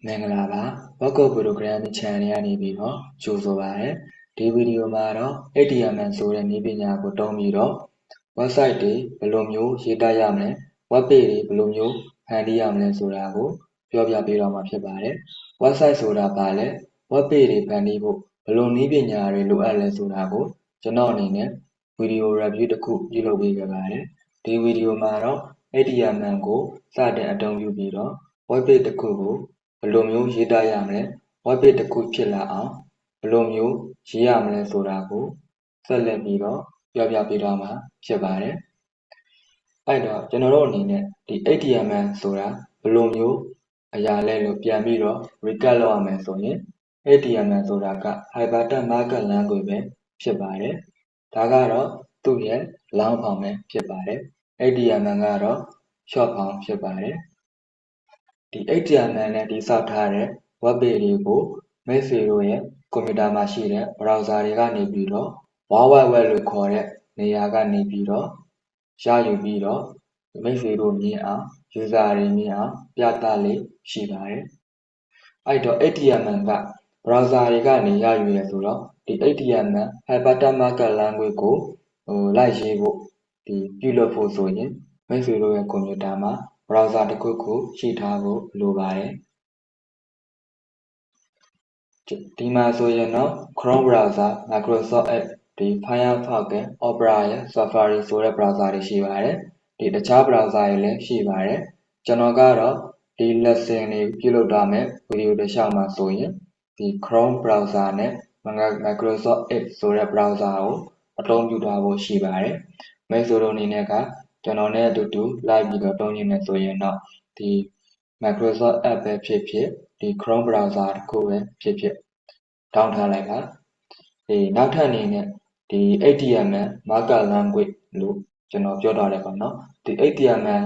မင်္ဂလာပါ Workup Program Channel ကနေပြီးတော့ကြိုဆိုပါရစေဒီဗီဒီယိုမှာတော့ HTML ဆိုတဲ့နည်းပညာကိုသုံးပြီးတော့ website တွေဘယ်လိုမျိုးရေးသားရမလဲ web page တွေဘယ်လိုမျိုးဖန်တီးရမလဲဆိုတာကိုပြောပြပေးတော့မှာဖြစ်ပါတယ် website ဆိုတာဘာလဲ web page တွေဖန်တီးဖို့ဘယ်လိုနည်းပညာတွေလိုအပ်လဲဆိုတာကိုကျွန်တော်အနေနဲ့ဗီဒီယို review တစ်ခုပြုလုပ်ပေးခဲ့ပါတယ်ဒီဗီဒီယိုမှာတော့ HTML ကိုစတင်အသုံးပြုပြီးတော့ web page တစ်ခုကိုဘယ်လိုမျိုးရေးသားရမလဲ web page တစ်ခုဖြစ်လာအောင်ဘယ်လိုမျိုးရေးရမလဲဆိုတာကိုဆက်လက်ပြီးတော့ပြောပြပေးတော့မှာဖြစ်ပါတယ်အဲ့တော့ကျွန်တော်တို့အနေနဲ့ဒီ HTML ဆိုတာဘယ်လိုမျိုးအရာလဲလို့ပြန်ပြီးတော့ recap လုပ်ရမယ်ဆိုရင် HTML ဆိုတာက Hypertext Markup Language ပဲဖြစ်ပါတယ်ဒါကတော့သူ့ရဲ့ long form ပဲဖြစ်ပါတယ် HTML ကတော့ short form ဖြစ်ပါတယ်ဒီ HTML နဲ့တည်ဆောက်ထားတဲ့ web page တွေကိုမိတ်ဆွေတို့ရဲ့ကွန်ပျူတာမှာရှိတဲ့ browser တွေကနေပြီးတော့ World Wide Web လို့ခေါ်တဲ့နေရာကနေပြီးတော့ရယူပြီးတော့မိတ်ဆွေတို့မြင်အောင် user တွေမြင်အောင်ပြသလေးရှိပါတယ်အဲ့တော့ HTML က browser တွေကနေရယူရဆိုတော့ဒီ HTML Hypertext Markup Language ကိုလိုက်ရေးဖို့ဒီပြုလုပ်ဖို့ဆိုရင်မိတ်ဆွေတို့ရဲ့ကွန်ပျူတာမှာ browser တစ်ခုခုရှိထားဖို့လိုပါတယ်ဒီမှာဆိုရင်တော့ Chrome browser Microsoft Edge ဒီ Firefox ရဲ့ Opera ရဲ့ Safari ဆိုတဲ့ browser တွေရှိပါတယ်ဒီတခြား browser တွေလည်းရှိပါတယ်ကျွန်တော်ကတော့ဒီ lesson တွေပြုလုပ်သွားမယ်ဗီဒီယိုတစ်လျှောက်မှာဆိုရင်ဒီ Chrome browser နဲ့ Microsoft Edge ဆိုတဲ့ browser ကိုအသုံးပြုထားဖို့ရှိပါတယ်မိတ်ဆွေတို့အနေနဲ့ကကျွန်တော်နဲ့အတူတူလိုက်ပြီးတော့သုံးနေမယ်ဆိုရင်တော့ဒီ Microsoft Edge ပဲဖြစ်ဖြစ်ဒီ Chrome browser တစ်ခုပဲဖြစ်ဖြစ်တောင်းထားလိုက်ပါဒီနောက်ထပ်အနေနဲ့ဒီ HTML Markup Language လို့ကျွန်တော်ပြောထားတယ်ပေါ့နော်ဒီ HTML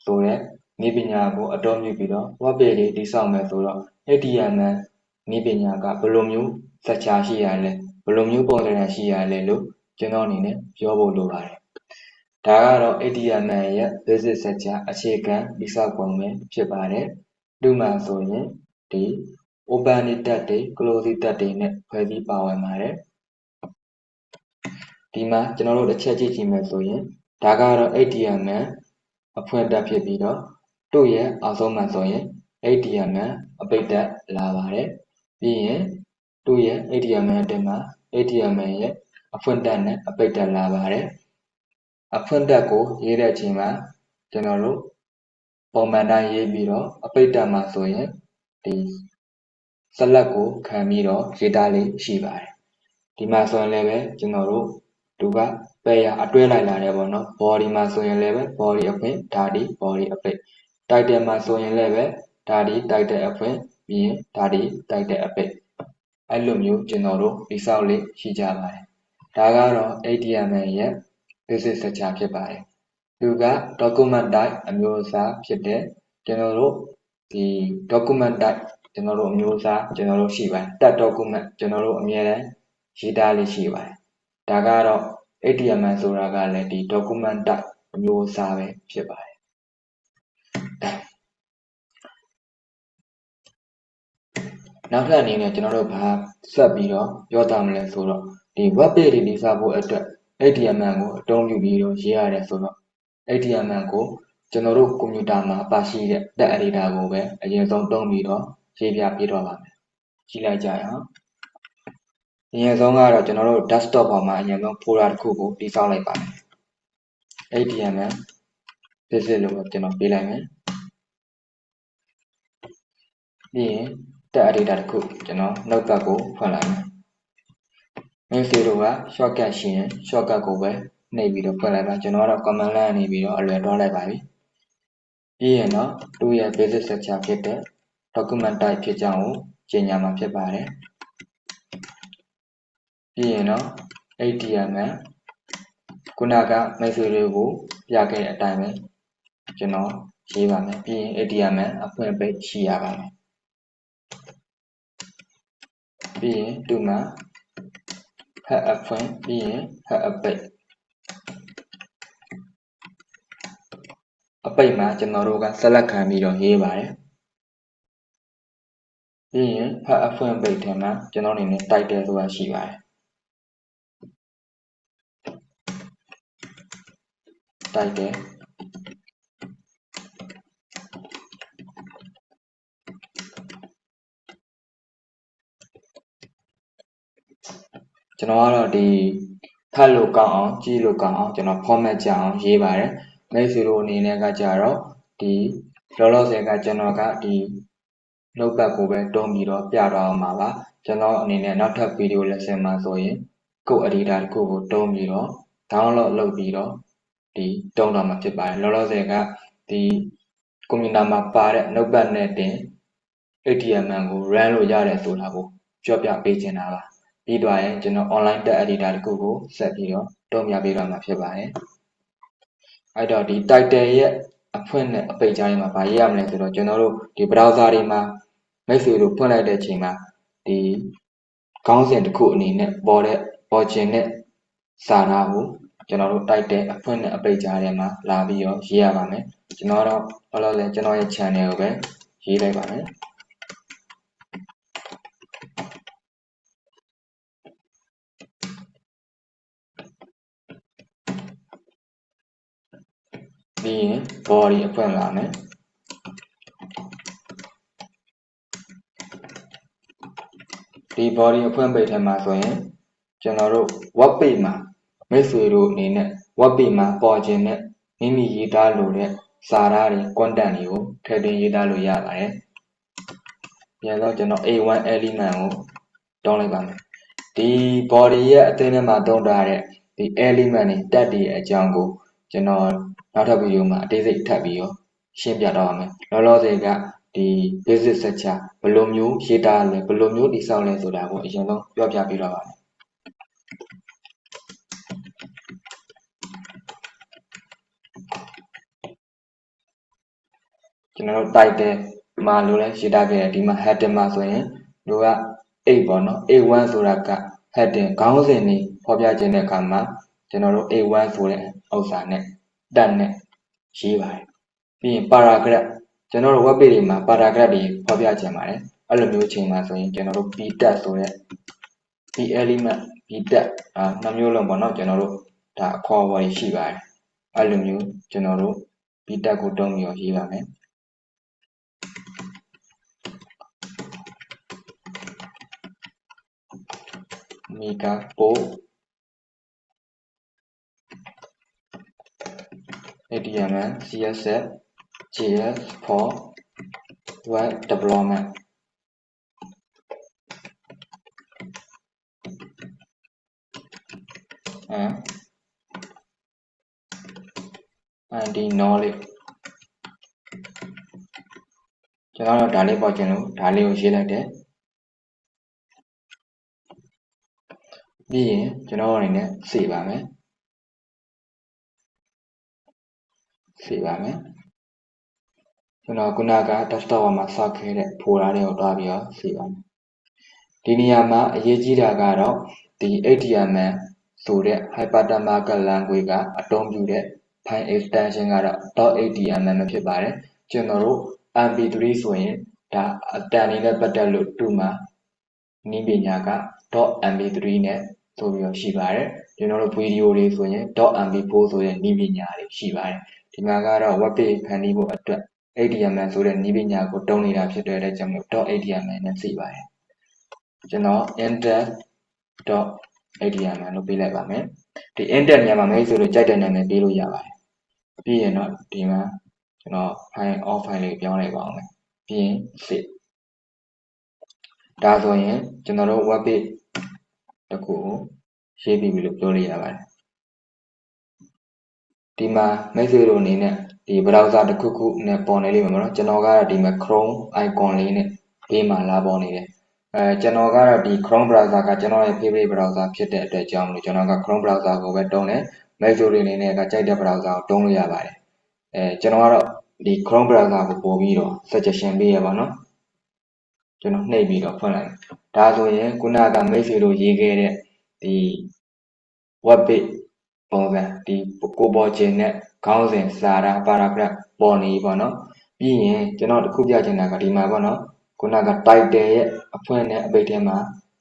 ဆိုတဲ့နည်းပညာကိုအသုံးပြုပြီးတော့ web page တွေတည်ဆောက်မယ်ဆိုတော့ HTML နည်းပညာကဘယ်လိုမျိုး structure ရှိရလဲဘယ်လိုမျိုးပုံစံရှိရလဲလို့ကျွန်တော်အနေနဲ့ပြောဖို့လိုပါတယ်ဒါကတော့ HTML ရဲ့ basic structure အခြေခံတည်ဆောက်ပုံပဲဖြစ်ပါတယ်ဒီမှာဆိုရင်ဒီ opening tag တွေ closing tag တွေနဲ့ဖွဲ့စည်းပါဝင်ပါတယ်ဒီမှာကျွန်တော်တို့တစ်ချက်ကြည့်ကြည့်မယ်ဆိုရင်ဒါကတော့ HTML အဖွင့်တက်ဖြစ်ပြီးတော့သူ့ရဲ့အောက်ဆုံးမှာဆိုရင် HTML အပိတ်တက်လာပါတယ်ပြီးရင်သူ့ရဲ့ HTML အတွင်းမှာ HTML ရဲ့အဖွင့်တက်နဲ့အပိတ်တက်လာပါတယ်အဖွင့်တက်ကိုရေးတဲ့အချိန်မှာကျွန်တော်တို့ပုံမှန်တိုင်းရေးပြီးတော့အပိတ်တက်မှာဆိုရင်ဒီ select ကိုခံပြီးတော့ရေးသားလေးရှိပါတယ်ဒီမှာဆိုရင်လည်းပဲကျွန်တော်တို့သူကပဲရအတွဲလိုက်လာတယ်ပေါ့နော် body မှာဆိုရင်လည်းပဲ body အဖွင့်ဒါဒီ body အပိတ် title မှာဆိုရင်လည်းပဲဒါဒီ title အဖွင့်ပြီးရင်ဒါဒီ title အပိတ်အဲ့လိုမျိုးကျွန်တော်တို့တိဆောက်လေးရှိကြပါတယ်ဒါကတော့ HTML ရဲ့ basic structure ဖြစ်ပါတယ်သူက document type အမျိုးအစားဖြစ်တဲ့ကျွန်တော်တို့ဒီ document type ကျွန်တော်တို့အမျိုးအစားကျွန်တော်တို့ရှိပါတယ် tag document ကျွန်တော်တို့အမြဲတမ်းရေးသားလေးရှိပါတယ်ဒါကတော့ HTML ဆိုတာကလည်းဒီ document type အမျိုးအစားပဲဖြစ်ပါတယ်နောက်ထပ်အနေနဲ့ကျွန်တော်တို့ဘာဆက်ပြီးတော့ပြောသားမလဲဆိုတော့ဒီ web page တွေတည်ဆောက်ဖို့အတွက် HTML ကိုအသုံးပြုပြီးတော့ရေးရတယ်ဆိုတော့ HTML ကိုကျွန်တော်တို့ကွန်ပျူတာမှာပါရှိတဲ့ text editor ကိုပဲအရင်ဆုံးသုံးပြီးတော့ရေးပြပေးတော့ပါမယ်ကြည့်လိုက်ကြရအောင်အရင်ဆုံးကတော့ကျွန်တော်တို့ desktop ပေါ်မှာအရင်ဆုံး folder တစ်ခုကိုတည်ဆောက်လိုက်ပါမယ် HTML basic လို့ကျွန်တော်ပေးလိုက်မယ်ပြီးရင် text editor တစ်ခုကျွန်တော် notepad ကိုဖွင့်လိုက်မယ်မိတ်ဆွေတို့က shortcut ရှိရင် shortcut ကိုပဲနှိပ်ပြီးတော့ဖွင့်လိုက်ပါကျွန်တော်ကတော့ command line ကနေပြီးတော့အလွယ်တွန်းလိုက်ပါပြီပြီးရင်တော့သူ့ရဲ့ basic structure ဖြစ်တဲ့ document type ဖြစ်ကြောင်းကိုကြေညာမှာဖြစ်ပါတယ်ပြီးရင်တော့ HTML ခုနကမိတ်ဆွေတွေကိုပြခဲ့တဲ့အတိုင်းပဲကျွန်တော်ရေးပါမယ်ပြီးရင် HTML အဖွင့်အပိတ်ရှိရပါမယ်ပြီးရင်ဒီမှာ head အဖွင့်ပြီးရင် head အပိတ်အပိတ်မှာကျွန်တော်တို့က select ခံပြီးတော့ရေးပါတယ် ပြီးရင်ဖတ်အဖွင့်ပိတ်ထဲမှာကျွန်တော်အနေနဲ့ title ဆိုတာရှိပါတယ် title ကျွန်တော်ကတော့ဒီဖတ်လို့ကောင်းအောင်ကြည့်လို့ကောင်းအောင်ကျွန်တော် format ကြအောင်ရေးပါတယ်မိတ်ဆွေတို့အနေနဲ့ကကြတော့ဒီလောလောဆယ်ကကျွန်တော်ကဒီနှုတ်ပတ်ကိုပဲတုံးပြီးတော့ပြတော့အောင်ပါကျွန်တော်အနေနဲ့နောက်ထပ် video lesson မှာဆိုရင် code editor တစ်ခုကိုတုံးပြီးတော့ download လုပ်ပြီးတော့ဒီတုံးတော့မှာဖြစ်ပါတယ်လောလောဆယ်ကဒီကွန်ပျူတာမှာပါတဲ့နှုတ်ပတ်နဲ့တင် HTML ကို run လို့ရတယ်ဆိုတာကိုပြောပြပေးချင်တာပါပြီးတော့ရင်ကျွန်တော် online text editor တစ်ခုကိုဆက်ပြီးတော့တုံးပြပေးတော့မှာဖြစ်ပါတယ်အဲ့တော့ဒီ title ရဲ့အဖွင့်နဲ့အပိတ်ကြားထဲမှာဗာရေးရမလဲဆိုတော့ကျွန်တော်တို့ဒီ browser တွေမှာမိတ်ဆွေတို့ဖွင့်လိုက်တဲ့အချိန်မှာဒီခေါင်းစဉ်တစ်ခုအနေနဲ့ပေါ်ခြင်းနဲ့စာသားကိုကျွန်တော်တို့ title အဖွင့်နဲ့အပိတ်ကြားထဲမှာလာပြီးတော့ရေးရပါမယ်ကျွန်တော်တော့ဘာလို့လဲကျွန်တော်ရဲ့ channel ကိုပဲရေးလိုက်ပါမယ်ပြီးရင် body အဖွင့်လာမယ်ဒီ body အဖွင့်ပိတ်ထဲမှာဆိုရင်ကျွန်တော်တို့ web page မှာမိတ်ဆွေတို့အနေနဲ့ web page မှာပေါ်ခြင်းနဲ့မိမိရေးသားလိုတဲ့စာသားတွေ content တွေကိုထည့်သွင်းရေးသားလို့ရပါတယ်ပြန်တော့ကျွန်တော် A1 element ကိုတောင်းလိုက်ပါမယ်ဒီ body ရဲ့အသင်းထဲမှာသုံးထားတဲ့ဒီ element တွေ tag တွေအကြောင်းကိုကျွန်တော်နောက်ထပ်ဗီဒီယိုမှာအသေးစိတ်ထပ်ပြီးတော့ရှင်းပြတော့ပါမယ်လောလောဆယ်ကဒီ basic structure ဘယ်လိုမျိုးရေးသားလဲဘယ်လိုမျိုးတည်ဆောက်လဲဆိုတာကိုအရင်ဆုံးပြောပြပေးတော့ပါမယ်ကျွန်တော်တို့ title မှာလို့လဲရေးသားခဲ့တယ်ဒီမှာ heading မှာဆိုရင်တို့က A ပေါ့နော် A1 ဆိုတာက heading ခေါင်းစဉ်တွေဖော်ပြခြင်းတဲ့အခါမှာကျွန်တော်တို့ A1 ဆိုတဲ့ဥစ္စာနဲ့တက်နဲ့ရေးပါတယ်ပြီးရင် paragraph ကျွန်တော်တို့ web page တွေမှာ paragraph တွေဖော်ပြခြင်းပါတယ်အဲ့လိုမျိုးချိန်မှာဆိုရင်ကျွန်တော်တို့ p tag ဆိုတဲ့ p element p tag နှစ်မျိုးလုံးပေါ့နော်ကျွန်တော်တို့ဒါအခေါ်အဝေါ်ရှိပါတယ်အဲ့လိုမျိုးကျွန်တော်တို့ p tag ကိုတုံးပြီးတော့ရေးပါမယ်Mega Po HTML CSS JS for web development and knowledge ကျွန်တော်တို့ဒါလေးပေါ်ခြင်းလို့ဒါလေးကိုရေးလိုက်တယ်ပြီးရင်ကျွန်တော်အနေနဲ့စေပါမယ်ကျွန်တော်ခုနက desktop မှာစခဲ့တဲ့ folder တွေကိုတွားပြီးတော့စေပါမယ်ဒီနေရာမှာအရေးကြီးတာကတော့ဒီ HTML ဆိုတဲ့ hypertext markup language ကအသုံးပြုတဲ့ file extension ကတော့ .html ပဲဖြစ်ပါတယ်ကျွန်တော်တို့ mp3 ဆိုရင်ဒါအတန်လေးနဲ့ပတ်သက်လို့တူမှာနည်းပညာက .mp3 နဲ့ဆိုပြီးတော့ရှိပါတယ်ကျွန်တော်တို့ဗီဒီယိုတွေဆိုရင် .mp4 ဆိုတဲ့နည်းပညာတွေရှိပါတယ်ဒီမှာကတော့ web page ဖန်တီးဖို့အတွက် HTML ဆိုတဲ့နည်းပညာကိုတုံးနေတာဖြစ်တဲ့အတွက်ကြောင့်မို့ .html နဲ့စီပါတယ်ကျွန်တော် index.html လို့ပေးလိုက်ပါမယ်ဒီ index ညမှာမိတ်ဆွေတို့ကြိုက်တဲ့နာမည်ပေးလို့ရပါတယ်ပြီးရင်တော့ဒီမှာကျွန်တော် file off file လေးပြောင်းလိုက်ပါအောင်ပြီးရင် save ဒါဆိုရင်ကျွန်တော်တို့ web page တစ်ခုကိုရေးပြီးပြီလို့ပြောလို့ရပါတယ်ဒီမှာမိတ်ဆွေတို့အနေနဲ့ဒီ browser တစ်ခုခုနဲ့ပေါ်နေလိမ့်မယ်နော်ကျွန်တော်ကတော့ဒီမှာ Chrome icon လေးနဲ့ဘေးမှာလာပေါ်နေတယ်ကျွန်တော်ကတော့ဒီ Chrome browser ကကျွန်တော်ရဲ့ favorite browser ဖြစ်တဲ့အတွက်ကြောင့်မလို့ကျွန်တော်က Chrome browser ကိုပဲတုံးတယ်မိတ်ဆွေတွေအနေနဲ့ကကြိုက်တဲ့ browser ကိုတုံးလို့ရပါတယ်ကျွန်တော်ကတော့ဒီ Chrome browser ကိုပို့ပြီးတော့ suggestion ပေးရပါတော့ကျွန်တော်နှိပ်ပြီးတော့ဖွင့်လိုက်ဒါဆိုရင်ခုနကမိတ်ဆွေတို့ရေးခဲ့တဲ့ဒီ web page ပုံစံဒီကိုပေါ်ခြင်းနဲ့ခေါင်းစဉ်စာသား paragraph ပေါ်နေပေါ့နော်ပြီးရင်ကျွန်တော်တခုပြချင်တာကဒီမှာပေါ့နော် ခုနက title ရဲ့အဖွင့်နဲ့အပိတ်ထဲမှာ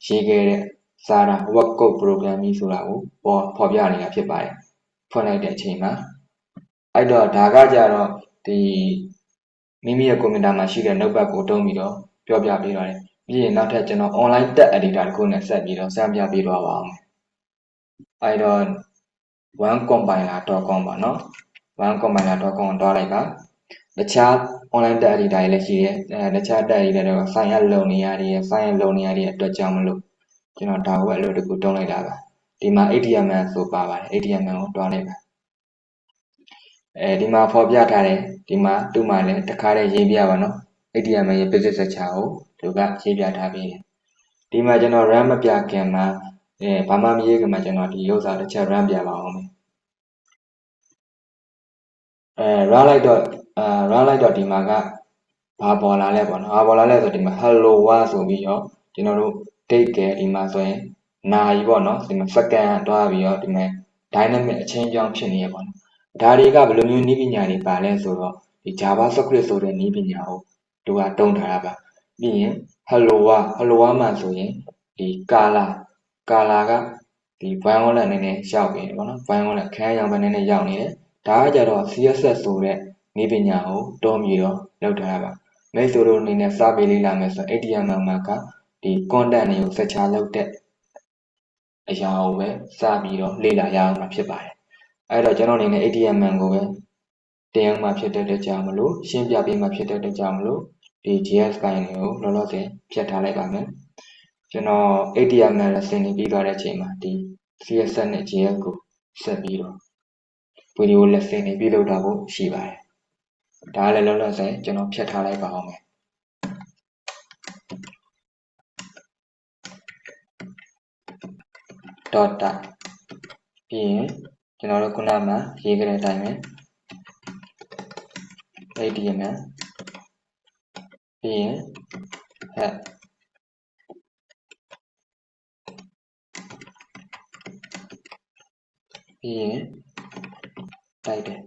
ရေးခဲ့တဲ့စာတာ word code programming ဆိုတာကိုဖော်ပြနေတာဖြစ်ပါတယ်ဖွင့်လိုက်တဲ့အချိန်မှာအဲ့တော့ဒါကကြတော့ဒီမိမိရဲ့ကွန်ပျူတာမှာရှိတဲ့ notepad ကိုတုံးပြီးတော့ပြောပြပေးပါတယ်ပြီးရင်နောက်ထပ်ကျွန်တော် online text editor တစ်ခုနဲ့ဆက်ပြီးတော့စမ်းပြပေးသွားပါအောင်အဲ့တော့ onecompiler.com ပါเนาะ onecompiler.com ကိုတွားလိုက်ပါတခြား online text editor တွေလည်းရှိတယ်တခြား text editor တွေက sign up လုပ်နေရတယ် sign up လုပ်နေရတဲ့အတွက်ကြောင့်မလို့ကျွန်တော်ဒါကိုအလုပ်တစ်ခုတုံးလိုက်တာပါဒီမှာ HTML ဆိုပါပါတယ် HTML ကိုတွားလိုက်ပါဒီမှာဖော်ပြထားတယ်ဒီမှာသူ့မှာလည်းတခါတည်းရေးပြပါနော် HTML ရဲ့ basic structure ကိုသူကရေးပြထားပြီးတယ်ဒီမှာကျွန်တော် run မပြခင်မှာဘာမှမရေးခင်မှာကျွန်တော်ဒီဥစ္စာတစ်ချက် run ပြပါအောင်မယ်run လိုက်တော့ဒီမှာကဘာပေါ်လာလဲပေါ့နော်ဘာပေါ်လာလဲဆိုဒီမှာ hello world ဆိုပြီးတော့ကျွန်တော်တို့ date ကဒီမှာဆိုရင်နာရီပေါ့နော်ဒီမှာ second တွားပြီးတော့ဒီမှာ dynamic အချင်းကြောင်းဖြစ်နေရပေါ့နော်ဒါတွေကဘယ်လိုမျိုးနည်းပညာတွေပါလဲဆိုတော့ဒီ JavaScript ဆိုတဲ့နည်းပညာကိုသူကတုံးထားတာပါပြီးရင် hello world မှာဆိုရင်ဒီ color ကဒီ violet နည်းနည်းရောက်နေတယ်ပေါ့နော် violet ခန်းရောင်ပဲနည်းနည်းရောက်နေတယ်ဒါကကြတော့ CSS ဆိုတဲ့နည်းပညာကိုတုံးပြီးတော့လုပ်ထားတာပါမိတ်ဆွေတို့အနေနဲ့စပေးလေ့လာမယ်ဆို HTML မှာကဒီ content တွေကို search လုပ်တဲ့အရာကိုပဲစပြီးတော့လေ့လာရအောင်မှာဖြစ်ပါတယ်အဲ့တော့ကျွန်တော်အနေနဲ့ HTML ကိုပဲတင်အောင်မှာဖြစ်တဲ့အတွက်ကြောင့်မလို့ရှင်းပြပေးမှာဖြစ်တဲ့အတွက်ကြောင့်မလို့ဒီ JS ကိုင်းတွေကိုလောလောဆယ်ဖြတ်ထားလိုက်ပါမယ်ကျွန်တော် HTML လက်ဆင့်နေပြီးသွားတဲ့အချိန်မှာဒီ CSS နဲ့ JS ကိုဆက်ပြီးတော့ဗီဒီယိုလက်ဆင့်နေပြီးလုပ်တာဖို့ရှိပါတယ်ဒါလည်းလောလောဆယ်ကျွန်တော်ဖြတ်ထားလိုက်ပါအောင်မယ်dot ပြီးရင်ကျွန်တော်တို့ခုနကရေးခဲ့တဲ့အတိုင်းပဲ HTML ပြီးရင် head ပြီးရင် title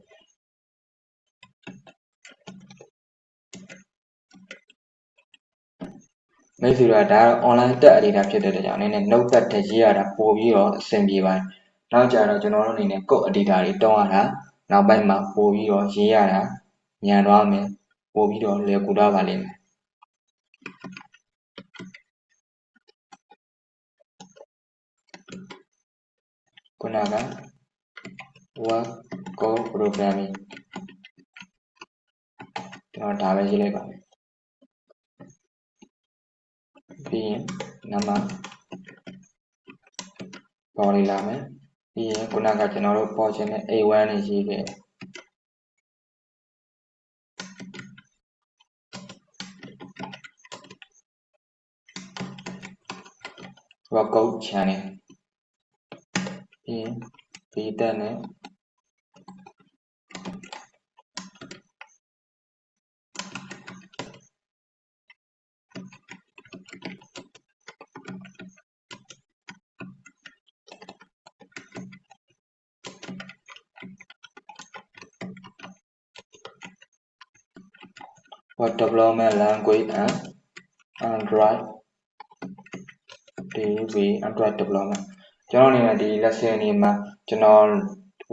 မိတ်ဆွေတို့ဒါ online text editor ဖြစ်တဲ့ကြောင့်နည်းနည်း notepad ထဲရေးရတာပို့ပြီးတော့အဆင်ပြေပါတယ်နောက်ကြတော့ကျွန်တော်တို့အနေနဲ့ code editor တွေတုံးရတာနောက်ပိုင်းမှာပို့ပြီးတော့ရေးရတာညံသွားမယ်ပို့ပြီးတော့လွယ်ကူတော့ပါလိမ့်မယ်ခုနက word code programming ကျွန်တော်ဒါပဲရေးလိုက်ပါမယ်ပြီးရင်နံပါတ်ပေါ်လေးလာမယ်ပြီးရင်ခုနကကျွန်တော်တို့ portion နဲ့ A1 နဲ့ရေးခဲ့word code channel ပြီးရင် beta နဲ့ web development language and Android Android development ကျွန်တော်အနေနဲ့ဒီ lesson တွေမှာကျွန်တော်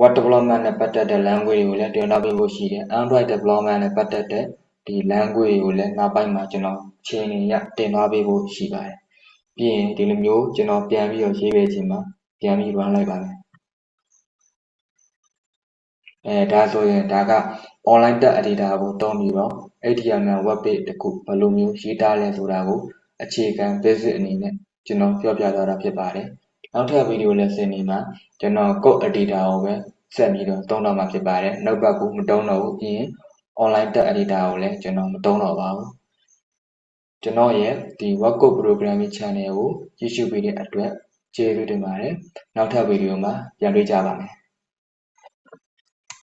web development နဲ့ပတ်သက်တဲ့ language တွေကိုလည်းတင်ထားပေးဖို့ရှိတယ် Android development နဲ့ပတ်သက်တဲ့ဒီ language တွေကိုလည်းနောက်ပိုင်းမှာကျွန်တော်ချိန်နေရတင်ထားပေးဖို့ရှိပါတယ်ပြီးရင်ဒီလိုမျိုးကျွန်တော်ပြန်ပြီးတော့ရေးပေးခြင်းမှာပြန်ပြီး run လိုက်ပါမယ်ဒါဆိုရင်ဒါက online text editor ကိုတုံးပြီးတော့ HTML web page တစ်ခုဘယ်လိုမျိုးရေးသားလဲဆိုတာကိုအခြေခံ basic အနေနဲ့ကျွန်တော်ပြောပြသွားတာဖြစ်ပါတယ်နောက်ထပ်ဗီဒီယို lesson တွေမှာကျွန်တော် code editor ကိုပဲဆက်ပြီးတော့တုံးတော့မှာဖြစ်ပါတယ် notepad ကိုမတုံးတော့ဘူးပြီးရင် online text editor ကိုလည်းကျွန်တော်မတုံးတော့ပါဘူးကျွန်တော်ရဲ့ဒီ web code programming channel ကိုကြည့်ရှုပေးတဲ့အတွက်ကျေးဇူးတင်ပါတယ်နောက်ထပ်ဗီဒီယိုမှာပြန်တွေ့ကြပါမယ်